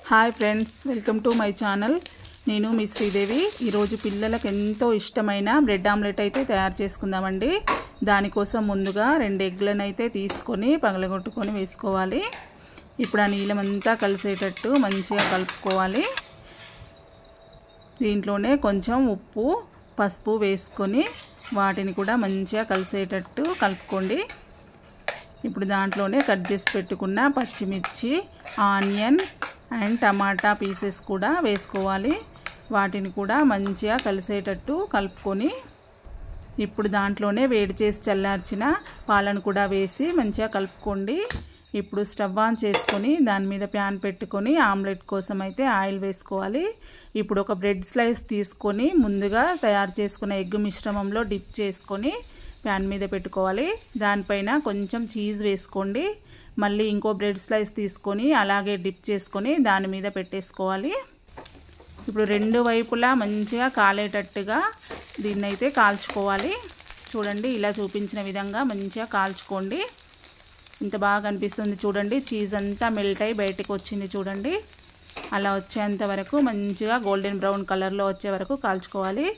Hi friends, welcome to my channel. నేను మీ శ్రీదేవి. ఈరోజు పిల్లలకు ఎంతో ఇష్టమైన బ్రెడ్ ఆమ్లెట్ అయితే తయారు చేసుకుందామండి. దానికోసం ముందుగా 2 ఎగ్లను అయితే తీసుకొని పగలగొట్టుకొని వేసుకోవాలి. ఇప్పుడు ఆ నీలం అంతా కలిసేటట్టు మంచిగా కలుపుకోవాలి. దీంట్లోనే కొంచెం ఉప్పు, పసుపు వేసుకొని వాటిని కూడా మంచిగా కలిసేటట్టు కలుపుకోండి. ఇప్పుడు దాంట్లోనే కట్ చేసి పెట్టుకున్న పచ్చిమిర్చి, ఆనియన్ అండ్ టమాటా పీసెస్ కూడా వేసుకోవాలి. వాటిని కూడా మంచిగా కలిసేటట్టు కలుపుకొని ఇప్పుడు దాంట్లోనే వేడి చేసి చల్లార్చిన పాలను కూడా వేసి మంచిగా కలుపుకోండి. ఇప్పుడు స్టవ్ ఆన్ చేసుకొని దాని మీద ప్యాన్ పెట్టుకొని ఆమ్లెట్ కోసం అయితే ఆయిల్ వేసుకోవాలి. ఇప్పుడు ఒక బ్రెడ్ స్లైస్ తీసుకొని ముందుగా తయారు చేసుకున్న ఎగ్ మిశ్రమంలో డిప్ చేసుకొని ప్యాన్ మీద పెట్టుకోవాలి. దానిపైన కొంచెం చీజ్ వేసుకోండి. మళ్ళీ ఇంకో బ్రెడ్ స్లైస్ తీసుకొని అలాగే డిప్ చేసుకొని దాని మీద పెట్టేసుకోవాలి. ఇప్పుడు 2 వైపులా మంచిగా కాలేటట్టుగా దీన్నైతే కాల్చుకోవాలి. చూడండి, ఇలా చూపించిన విధంగా మంచిగా కాల్చుకోండి. ఇంత బాగా కనిపిస్తుంది చూడండి. చీజ్ అంతా మెల్ట్ అయి బయటకు వచ్చింది చూడండి. అలా వచ్చేంత వరకు మంచిగా గోల్డెన్ బ్రౌన్ కలర్లో వచ్చే వరకు కాల్చుకోవాలి.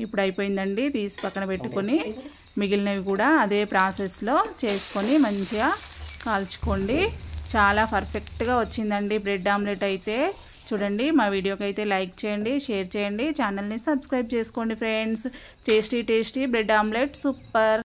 ఇప్పుడు అయిపోయిందండి. తీసి పక్కన పెట్టుకొని మిగిలినవి కూడా అదే ప్రాసెస్లో చేసుకొని మంచిగా కాల్చుకోండి. చాలా పర్ఫెక్ట్గా వచ్చిందండి బ్రెడ్ ఆమ్లెట్ అయితే. చూడండి, మా వీడియోకి అయితే లైక్ చేయండి, షేర్ చేయండి, ఛానల్ని సబ్స్క్రైబ్ చేసుకోండి friends. Tasty bread omelette super.